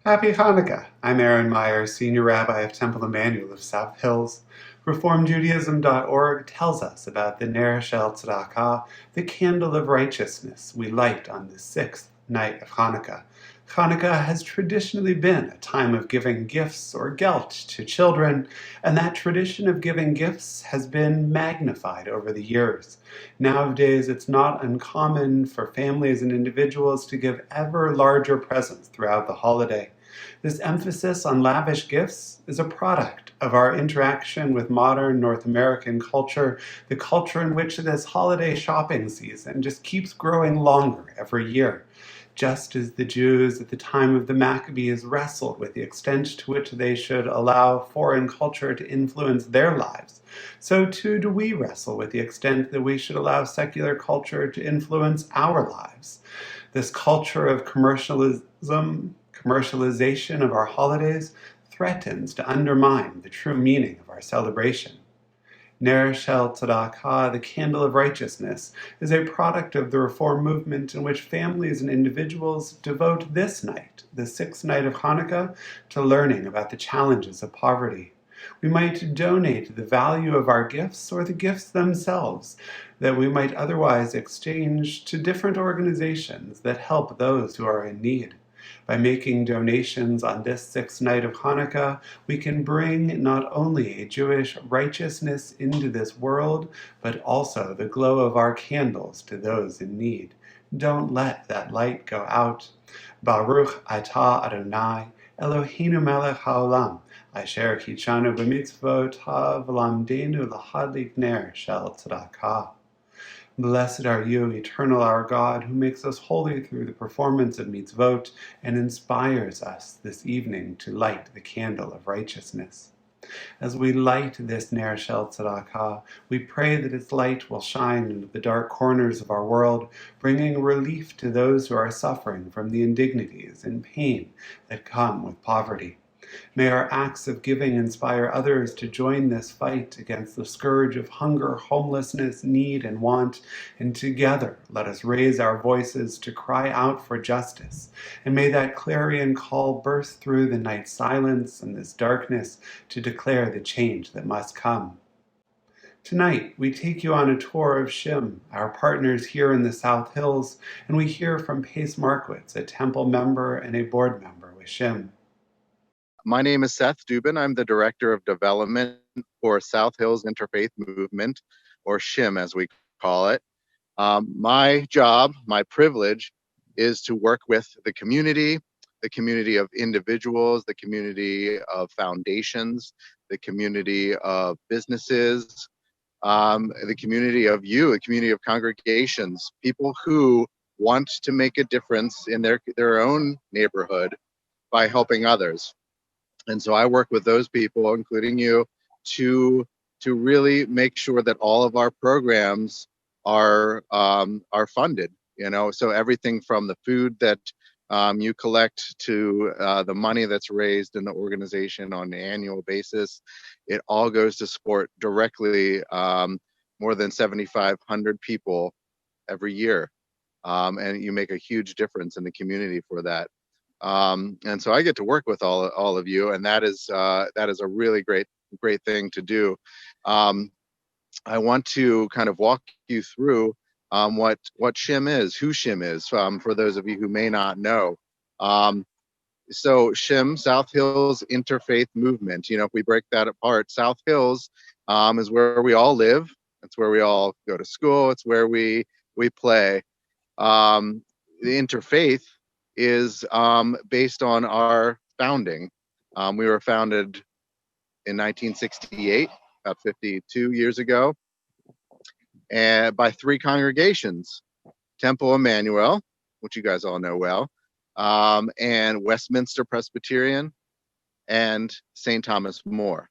Happy Hanukkah! I'm Aaron Meyer, Senior Rabbi of Temple Emmanuel of South Hills. ReformedJudaism.org tells us about the Ner Shel Tzedakah, the candle of righteousness we light on the sixth night of Hanukkah. Hanukkah has traditionally been a time of giving gifts or gelt to children, and that tradition of giving gifts has been magnified over the years. Nowadays, it's not uncommon for families and individuals to give ever larger presents throughout the holiday. This emphasis on lavish gifts is a product of our interaction with modern North American culture, the culture in which this holiday shopping season just keeps growing longer every year. Just as the Jews at the time of the Maccabees wrestled with the extent to which they should allow foreign culture to influence their lives, so too do we wrestle with the extent that we should allow secular culture to influence our lives. This culture of commercialization of our holidays threatens to undermine the true meaning of our celebration. Ner Shel Tzedakah, the candle of righteousness, is a product of the Reform movement in which families and individuals devote this night, the sixth night of Hanukkah, to learning about the challenges of poverty. We might donate the value of our gifts or the gifts themselves that we might otherwise exchange to different organizations that help those who are in need. By making donations on this sixth night of Hanukkah, we can bring not only a Jewish righteousness into this world, but also the glow of our candles to those in need. Don't let that light go out. Baruch atah Adonai, Eloheinu melech haolam, asher kitshanu b'mitzvotav v'lamdenu lahadlik ner shel tzedakah. Blessed are you, eternal our God, who makes us holy through the performance of mitzvot and inspires us this evening to light the candle of righteousness. As we light this Ner Shel Tzedakah, we pray that its light will shine into the dark corners of our world, bringing relief to those who are suffering from the indignities and pain that come with poverty. May our acts of giving inspire others to join this fight against the scourge of hunger, homelessness, need, and want, and together let us raise our voices to cry out for justice. And may that clarion call burst through the night silence and this darkness to declare the change that must come. Tonight, we take you on a tour of SHIM, our partners here in the South Hills, and we hear from Pace Markowitz, a Temple member and a board member with SHIM. My name is Seth Dubin. I'm the Director of Development for South Hills Interfaith Movement, or SHIM as we call it. My job, my privilege, is to work with the community of individuals, the community of foundations, the community of businesses, the community of you, the community of congregations, people who want to make a difference in their own neighborhood by helping others. And so I work with those people, including you, to really make sure that all of our programs are funded. So everything from the food that you collect to the money that's raised in the organization on an annual basis, it all goes to support directly more than 7,500 people every year, and you make a huge difference in the community for that. And so I get to work with all of you, and that is a really great thing to do. I want to kind of walk you through what SHIM is, who SHIM is, for those of you who may not know. So SHIM, South Hills Interfaith Movement. If we break that apart, South Hills is where we all live. It's where we all go to school. It's where we play. The interfaith is based on our founding. We were founded in 1968, about 52 years ago, and by three congregations: Temple Emmanuel, which you guys all know well, and Westminster Presbyterian, and St. Thomas More.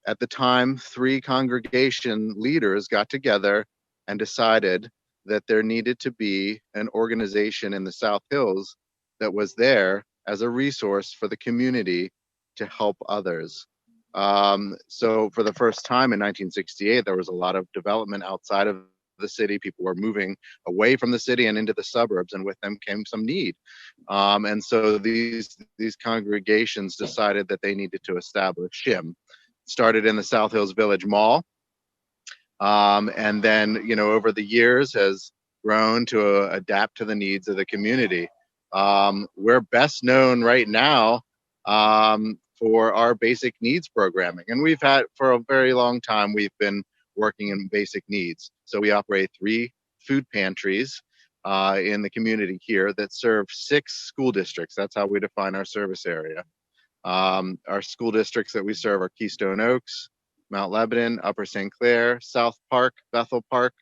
At the time, three congregation leaders got together and decided that there needed to be an organization in the South Hills that was there as a resource for the community to help others. So for the first time in 1968, there was a lot of development outside of the city. People were moving away from the city and into the suburbs, and with them came some need. And so these congregations decided that they needed to establish SHIM. Started in the South Hills Village Mall, and then, over the years has grown to adapt to the needs of the community. We're best known right now for our basic needs programming, and we've had for a very long time. We've been working in basic needs. So we operate 3 food pantries in the community here that serve 6 school districts. That's how we define our service area. Our school districts that we serve are Keystone Oaks, Mount Lebanon, Upper St. Clair, South Park, Bethel Park,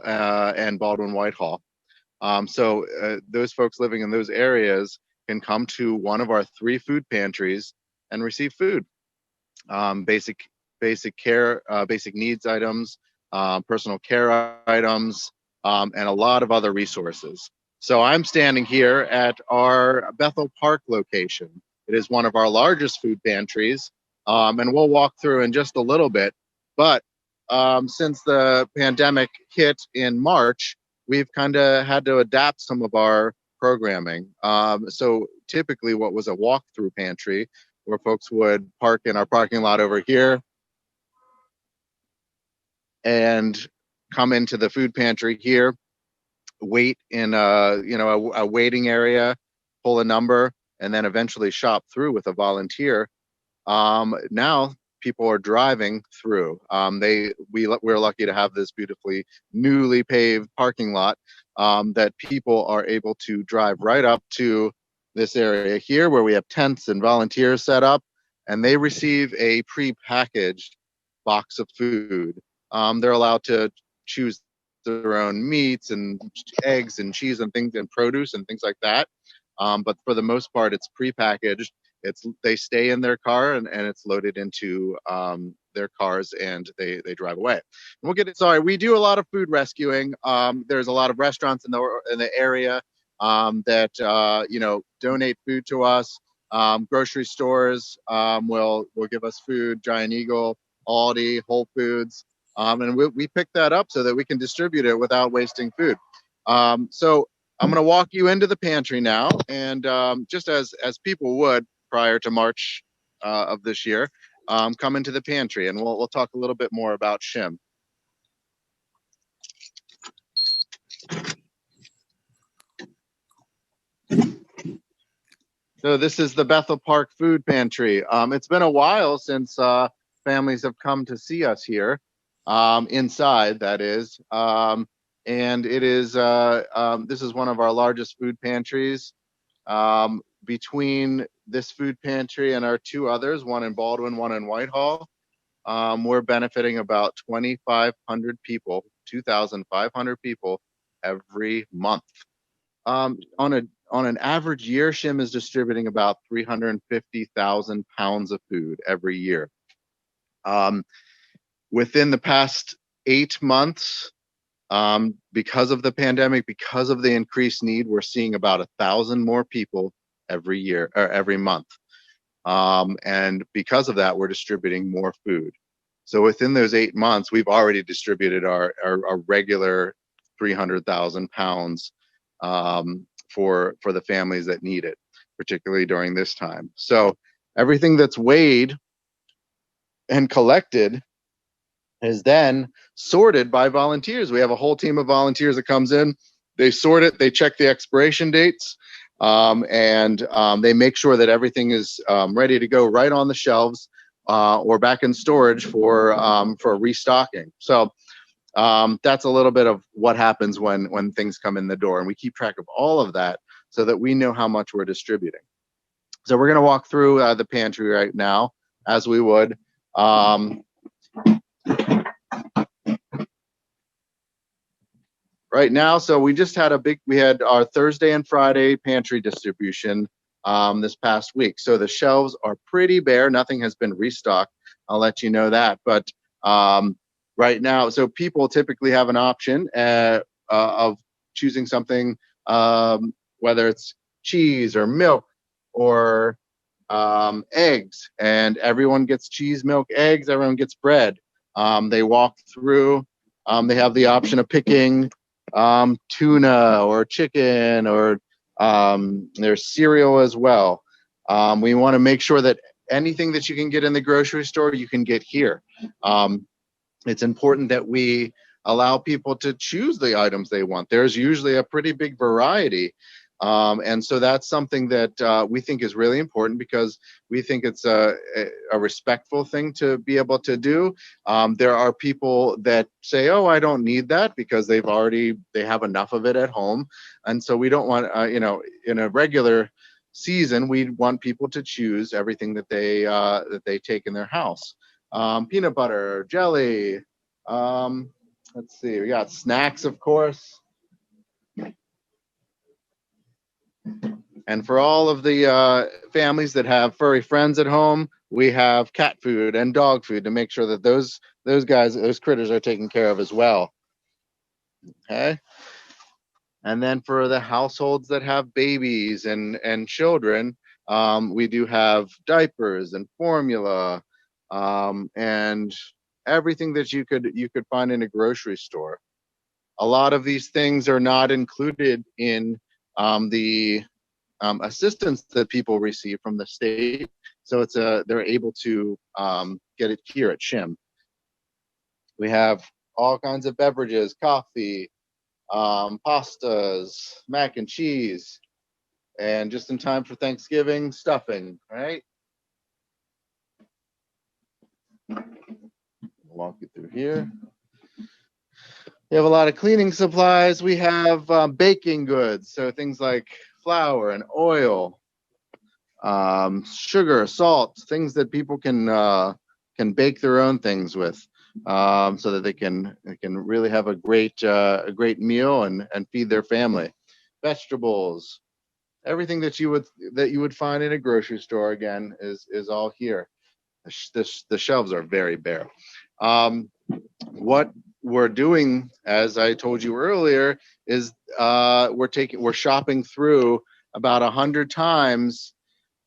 and Baldwin Whitehall. So those folks living in those areas can come to one of our 3 food pantries and receive food, basic care, basic needs items, personal care items, and a lot of other resources. So I'm standing here at our Bethel Park location. It is one of our largest food pantries, and we'll walk through in just a little bit. But since the pandemic hit in March, we've kind of had to adapt some of our programming. So typically what was a walk-through pantry, where folks would park in our parking lot over here and come into the food pantry here, wait in a waiting area, pull a number, and then eventually shop through with a volunteer. Now people are driving through. We're lucky to have this beautifully newly paved parking lot that people are able to drive right up to this area here, where we have tents and volunteers set up, and they receive a pre-packaged box of food. They're allowed to choose their own meats and eggs and cheese and things and produce and things like that. But for the most part, it's pre-packaged. They stay in their car and it's loaded into their cars, and they drive away. And we'll get it. Sorry, we do a lot of food rescuing. There's a lot of restaurants in the area that donate food to us. Grocery stores will give us food. Giant Eagle, Aldi, Whole Foods, and we pick that up so that we can distribute it without wasting food. So I'm going to walk you into the pantry now, and just as people would prior to March of this year, come into the pantry, and we'll talk a little bit more about SHIM. So this is the Bethel Park Food Pantry. It's been a while since families have come to see us here, inside, that is. And it is this is one of our largest food pantries. Between this food pantry and our 2 others, one in Baldwin, one in Whitehall, we're benefiting about 2,500 people, 2,500 people every month. On an average year, SHIM is distributing about 350,000 pounds of food every year. Within the past 8 months, because of the pandemic, because of the increased need, we're seeing about 1,000 more people every year or every month. And because of that, we're distributing more food. So within those 8 months, we've already distributed our regular 300,000 pounds for the families that need it, particularly during this time. So everything that's weighed and collected is then sorted by volunteers. We have a whole team of volunteers that comes in, they sort it, they check the expiration dates, and they make sure that everything is ready to go right on the shelves or back in storage for restocking. So that's a little bit of what happens when things come in the door, and we keep track of all of that so that we know how much we're distributing. So we're going to walk through the pantry right now, as we would. Right now, so we just had we had our Thursday and Friday pantry distribution this past week. So the shelves are pretty bare. Nothing has been restocked. I'll let you know that. But right now, so people typically have an option of choosing something, whether it's cheese or milk or eggs, and everyone gets cheese, milk, eggs, everyone gets bread. They walk through They have the option of picking tuna or chicken, or there's cereal as well. We want to make sure that anything that you can get in the grocery store, you can get here. It's important that we allow people to choose the items they want. There's usually a pretty big variety. And so that's something that we think is really important, because we think it's a respectful thing to be able to do. There are people that say, oh, I don't need that, because they have enough of it at home. And so we don't want, in a regular season, we want people to choose everything that they take in their house. Peanut butter, jelly. Let's see, we got snacks, of course. And for all of the families that have furry friends at home, we have cat food and dog food to make sure that those critters are taken care of as well. Okay. And then for the households that have babies and children, we do have diapers and formula, and everything that you could find in a grocery store. A lot of these things are not included in the assistance that people receive from the state, so they're able to get it here at SHIM. We have all kinds of beverages, coffee, pastas, mac and cheese, and just in time for Thanksgiving, stuffing, right? I'll walk you through here. We have a lot of cleaning supplies. We have baking goods, so things like flour and oil, sugar, salt, things that people can bake their own things with, so that they can really have a great meal and feed their family. Vegetables, everything that you would find in a grocery store, again, is all here. The shelves are very bare. What we're doing, as I told you earlier, is we're shopping through about 100 times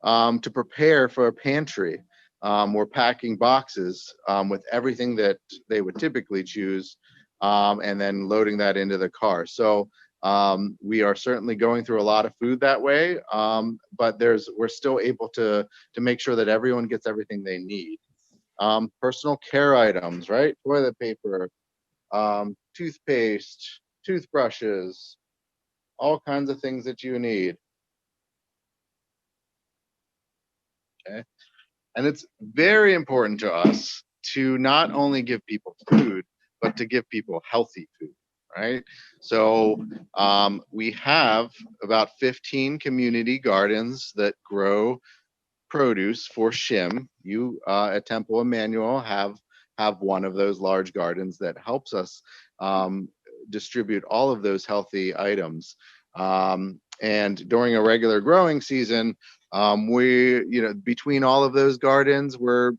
to prepare for a pantry. We're packing boxes with everything that they would typically choose, and then loading that into the car. So we are certainly going through a lot of food that way, but we're still able to make sure that everyone gets everything they need. Personal care items, right? Toilet paper, toothpaste, toothbrushes, all kinds of things that you need. Okay. And it's very important to us to not only give people food, but to give people healthy food, right? So we have about 15 community gardens that grow produce for SHIM. You at Temple Emmanuel have one of those large gardens that helps us distribute all of those healthy items. And during a regular growing season, between all of those gardens, we're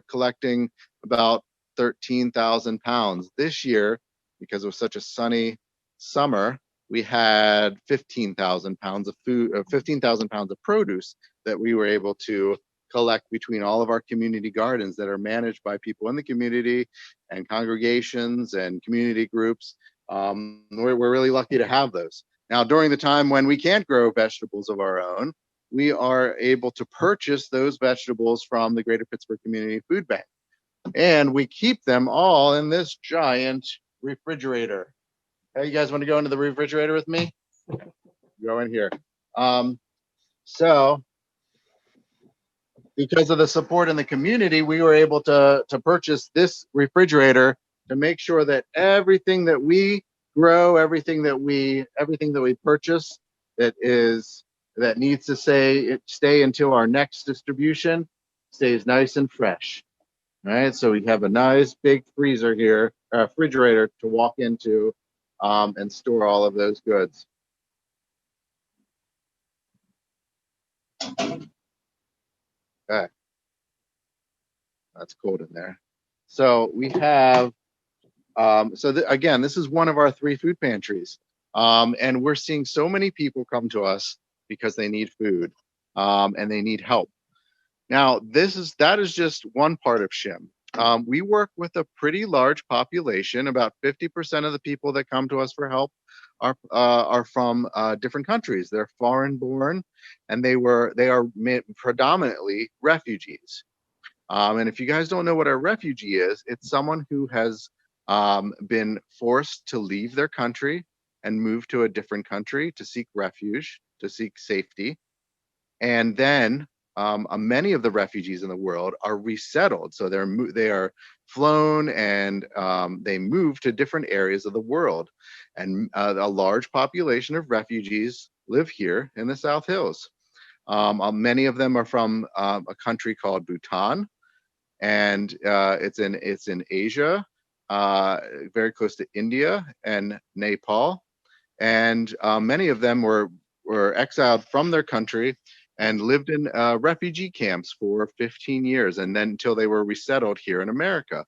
collecting about 13,000 pounds. This year, because it was such a sunny summer, we had 15,000 pounds of food, 15,000 pounds of produce that we were able to collect between all of our community gardens that are managed by people in the community and congregations and community groups. We're really lucky to have those. Now, during the time when we can't grow vegetables of our own, we are able to purchase those vegetables from the Greater Pittsburgh Community Food Bank. And we keep them all in this giant refrigerator. Hey, you guys want to go into the refrigerator with me? Go in here. So because of the support in the community, we were able to purchase this refrigerator to make sure that everything that we grow, everything that we purchase that needs to stay until our next distribution stays nice and fresh. All right, so we have a nice big freezer here, refrigerator to walk into and store all of those goods. Okay, that's cold in there. So we have, again, this is one of our 3 food pantries, and we're seeing so many people come to us because they need food and they need help. Now, that is just one part of SHIM. We work with a pretty large population. About 50% of the people that come to us for help are from different countries. They're foreign born, and they are predominantly refugees. And if you guys don't know what a refugee is, it's someone who has been forced to leave their country and move to a different country to seek refuge, to seek safety. And then many of the refugees in the world are resettled. So they are flown and they move to different areas of the world. And a large population of refugees live here in the South Hills. Many of them are from a country called Bhutan, and it's in Asia, very close to India and Nepal. And many of them were exiled from their country and lived in refugee camps for 15 years, and then until they were resettled here in America.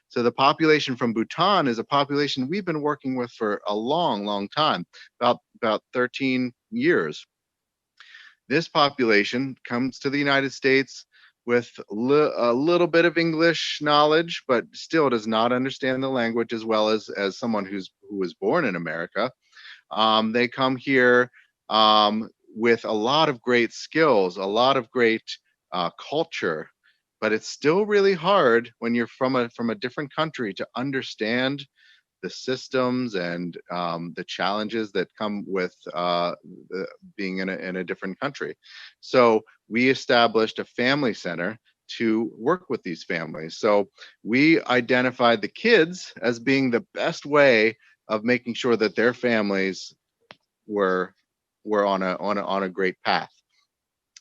So the population from Bhutan is a population we've been working with for a long, long time, about 13 years. This population comes to the United States with a little bit of English knowledge, but still does not understand the language as well as someone who was born in America. They come here with a lot of great skills, a lot of great culture, but it's still really hard when you're from a different country to understand the systems and the challenges that come with being in a different country. So we established a family center to work with these families. So we identified the kids as being the best way of making sure that their families were on a great path.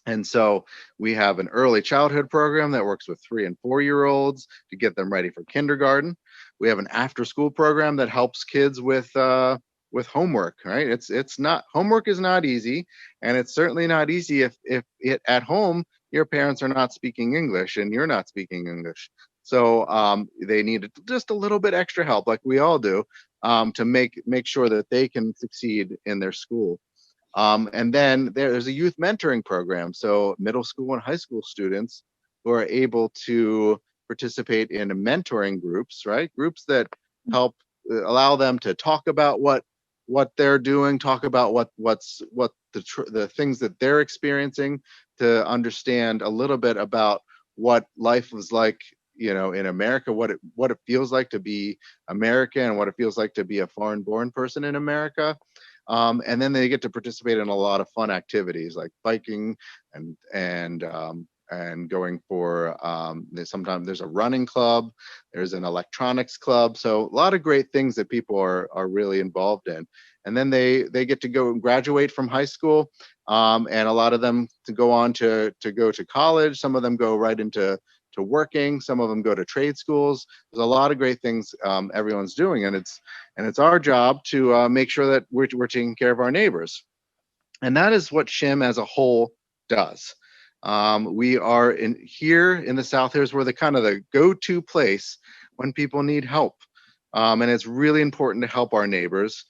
And so we have an early childhood program that works with 3 and 4-year-olds to get them ready for kindergarten. We have an after school program that helps kids with homework, right? It's not, homework is not easy, and it's certainly not easy if it at home your parents are not speaking English and you're not speaking English. So they need just a little bit extra help, like we all do, to make sure that they can succeed in their school. And then there's a youth mentoring program. So middle school and high school students who are able to participate in mentoring groups, right? Groups that help allow them to talk about what they're doing, talk about what the things that they're experiencing, to understand a little bit about what life was like, in America, what it feels like to be American, and what it feels like to be a foreign-born person in America. And then they get to participate in a lot of fun activities like biking and going for sometimes there's a running club, there's an electronics club. So a lot of great things that people are really involved in. And then they get to go and graduate from high school, and a lot of them to go on to go to college. Some of them go right into working. Some of them go to trade schools. There's a lot of great things everyone's doing, and it's our job to make sure that we're taking care of our neighbors. And that is what SHIM as a whole does. We are here in the South Hills. We're the go-to place when people need help. And it's really important to help our neighbors.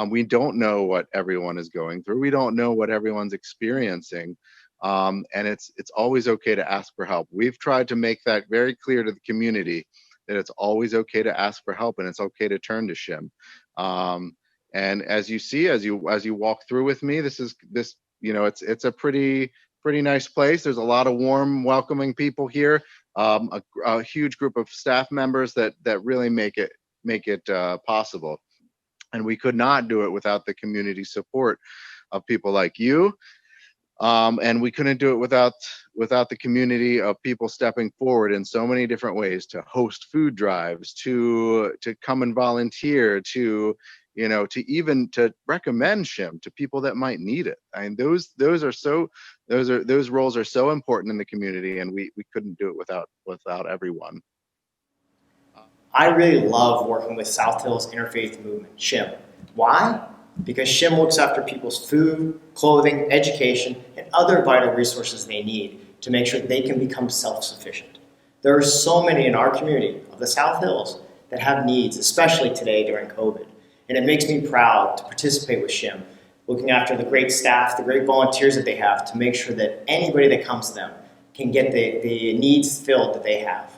We don't know what everyone is going through. We don't know what everyone's experiencing. And it's always okay to ask for help. We've tried to make that very clear to the community, that it's always okay to ask for help, and it's okay to turn to SHIM. And as you see, as you walk through with me, it's a pretty nice place. There's a lot of warm, welcoming people here. A huge group of staff members that really make it possible. And we could not do it without the community support of people like you. And we couldn't do it without the community of people stepping forward in so many different ways to host food drives, to come and volunteer, to even to recommend SHIM to people that might need it. I mean, those roles are so important in the community, and we couldn't do it without everyone. I really love working with South Hills Interfaith Movement, SHIM. Why? Because SHIM looks after people's food, clothing, education, and other vital resources they need to make sure they can become self-sufficient. There are so many in our community of the South Hills that have needs, especially today during COVID. And it makes me proud to participate with SHIM, looking after the great staff, the great volunteers that they have to make sure that anybody that comes to them can get the needs filled that they have.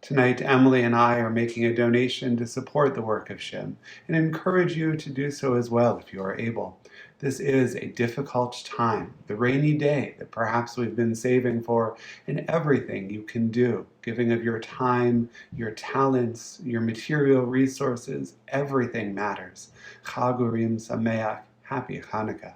Tonight, Emily and I are making a donation to support the work of SHIM and encourage you to do so as well if you are able. This is a difficult time, the rainy day that perhaps we've been saving for, and everything you can do, giving of your time, your talents, your material resources, everything matters. Chag Urim Sameach, happy Chanukah.